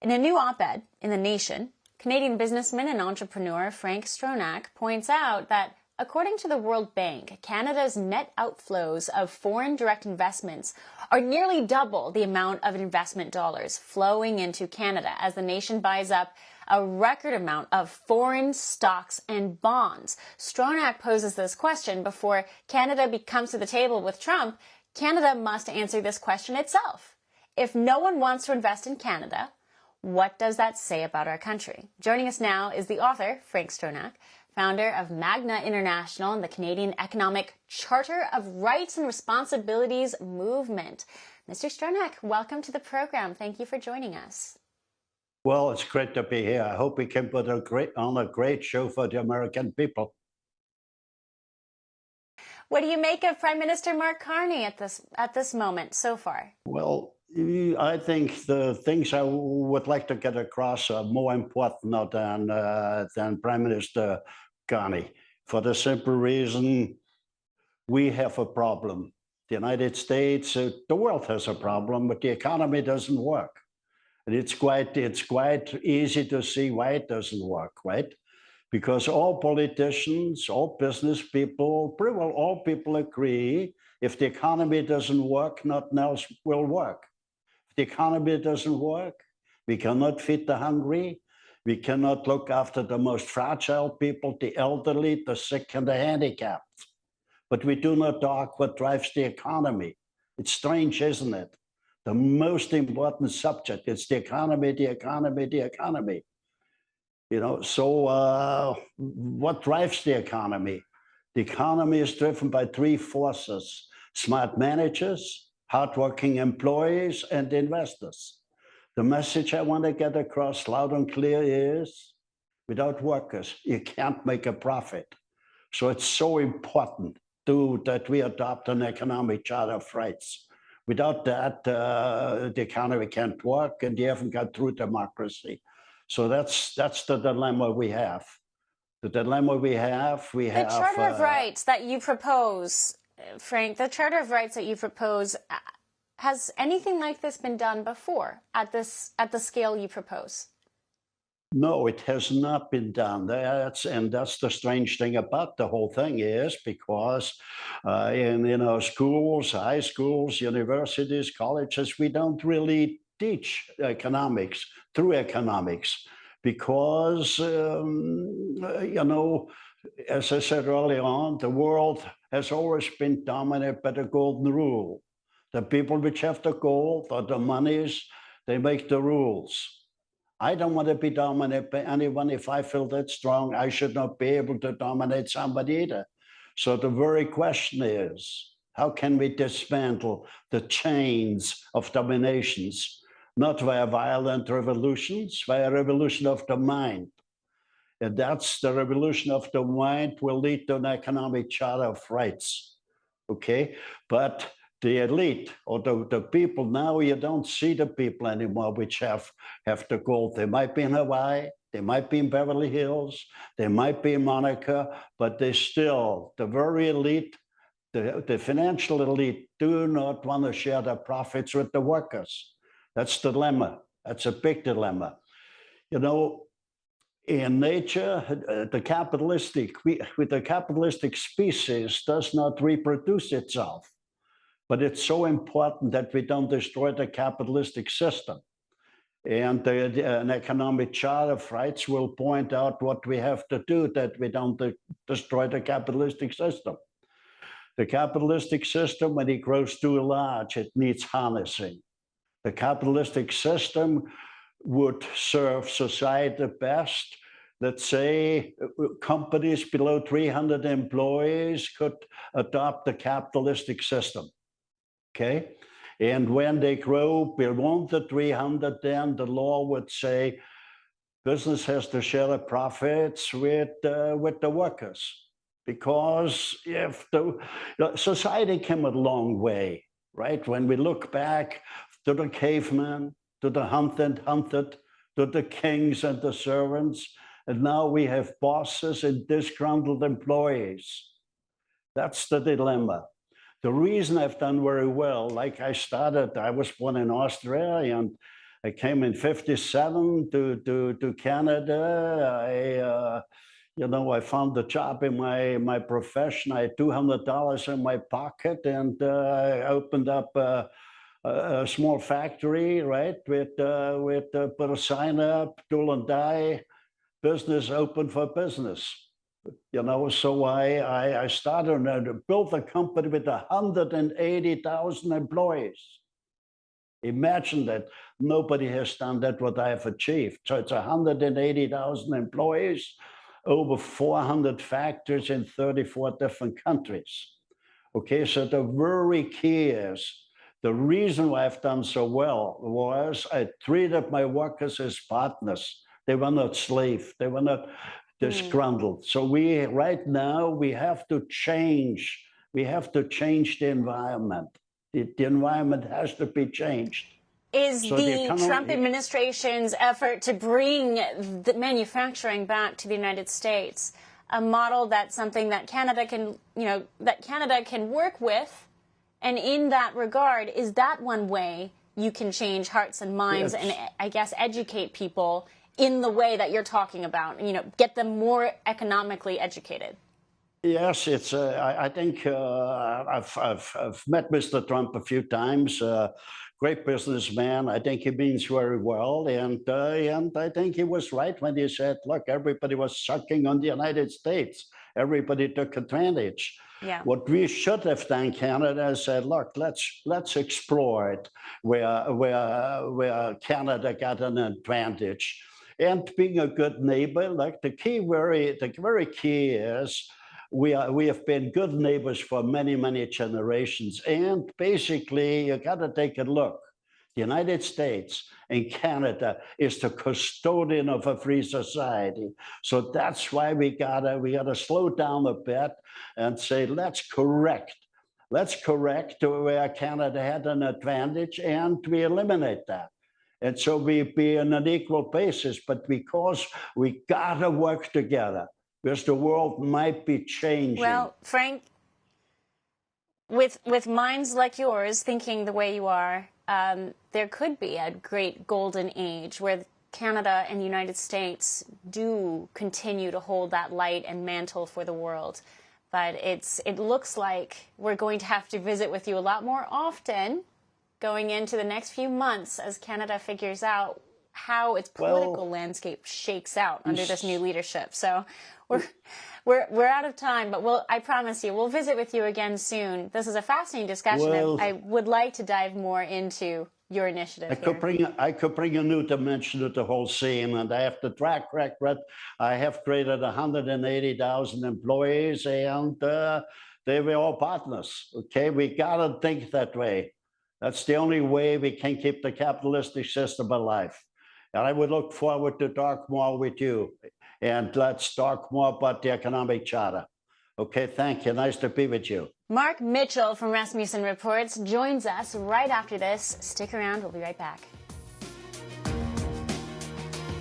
In a new op-ed in The Nation, Canadian businessman and entrepreneur Frank Stronach points out that, according to the World Bank, Canada's net outflows of foreign direct investments are nearly double the amount of investment dollars flowing into Canada as the nation buys up a record amount of foreign stocks and bonds. Stronach poses this question: before Canada comes to the table with Trump, Canada must answer this question itself. If no one wants to invest in Canada, what does that say about our country? Joining us now is the author, Frank Stronach, founder of Magna International and the Canadian Economic Charter of Rights and Responsibilities movement. Mr. Stronach, welcome to the program. Thank you for joining us. Well, it's great to be here. I hope we can put on a great show for the American people. What do you make of Prime Minister Mark Carney at this moment so far? Well, I think the things I would like to get across are more important than Prime Minister Carney, for the simple reason we have a problem. The United States, the world has a problem, but the economy doesn't work. And it's quite easy to see why it doesn't work, right? Because all politicians, all business people, pretty well all people agree, if the economy doesn't work, nothing else will work. If the economy doesn't work, we cannot feed the hungry, we cannot look after the most fragile people, the elderly, the sick, and the handicapped. But we do not talk what drives the economy. It's strange, isn't it? The most important subject is the economy, the economy, the economy. You know, so what drives the economy? The economy is driven by three forces: smart managers, hardworking employees, and investors. The message I want to get across loud and clear is, without workers, you can't make a profit. So it's so important that we adopt an economic charter of rights. Without that, the economy can't work, and you haven't got true democracy. So that's the dilemma we have. The dilemma we have. The Charter of Rights that you propose, Frank, the Charter of Rights that you propose, has anything like this been done before at the scale you propose? No, it has not been done. That's the strange thing about the whole thing is because in schools, high schools, universities, colleges, we don't really teach economics through economics because, as I said earlier on, the world has always been dominated by the golden rule. The people which have the gold or the monies, they make the rules. I don't want to be dominated by anyone. If I feel that strong, I should not be able to dominate somebody either. So the very question is, how can we dismantle the chains of dominations, not via violent revolutions, via revolution of the mind? And that's the revolution of the mind will lead to an economic charter of rights, okay? But the elite or the people, now you don't see the people anymore which have the gold. They might be in Hawaii, they might be in Beverly Hills, they might be in Monaco, but they still, the very elite, the financial elite do not want to share their profits with the workers. That's the dilemma. That's a big dilemma. You know, in nature, the capitalistic species does not reproduce itself. But it's so important that we don't destroy the capitalistic system. And an economic charter of rights will point out what we have to do that we don't destroy the capitalistic system. The capitalistic system, when it grows too large, it needs harnessing. The capitalistic system would serve society best. Let's say companies below 300 employees could adopt the capitalistic system. Okay, and when they grow beyond the 300, then the law would say business has to share the profits with the workers, because if society came a long way, right? When we look back to the caveman, to the hunted, to the kings and the servants, and now we have bosses and disgruntled employees. That's the dilemma. The reason I've done very well, like I was born in Austria, and I came in '57 to Canada. I found a job in my profession. I had $200 in my pocket, and I opened up a small factory, right, with put a sign up, tool and die, business open for business. So I started and built a company with 180,000 employees. Imagine that. Nobody has done that what I have achieved. So it's 180,000 employees, over 400 factories in 34 different countries. Okay, so the very key is, the reason why I've done so well was I treated my workers as partners. They were not slaves. They were not disgruntled. So right now we have to change. We have to change the environment. The environment has to be changed. Is the Trump administration's effort to bring the manufacturing back to the United States a model that's something that Canada can work with? And in that regard, is that one way you can change hearts and minds and, I guess, educate people in the way that you're talking about, get them more economically educated? Yes, it's. I think I've met Mr. Trump a few times. Great businessman. I think he means very well, and I think he was right when he said, "Look, everybody was sucking on the United States. Everybody took advantage." Yeah. What we should have done, Canada, is said, "Look, let's explore it where Canada got an advantage." And being a good neighbor, like the very key is, we have been good neighbors for many, many generations. And basically, you got to take a look. The United States and Canada is the custodian of a free society. So that's why we gotta slow down a bit and say, let's correct to where Canada had an advantage, and we eliminate that. And so we be on an equal basis, but because we gotta work together, because the world might be changing. Well, Frank, with minds like yours, thinking the way you are, there could be a great golden age where Canada and the United States do continue to hold that light and mantle for the world. But it looks like we're going to have to visit with you a lot more often going into the next few months as Canada figures out how its political landscape shakes out under this new leadership. So we're out of time, but I promise you, we'll visit with you again soon. This is a fascinating discussion. I would like to dive more into your initiative. I could bring a new dimension to the whole scene, and I have the track record. I have created 180,000 employees, and they were all partners. Okay, we gotta think that way. That's the only way we can keep the capitalistic system alive. And I would look forward to talk more with you. And let's talk more about the economic charter. Okay, thank you. Nice to be with you. Mark Mitchell from Rasmussen Reports joins us right after this. Stick around. We'll be right back.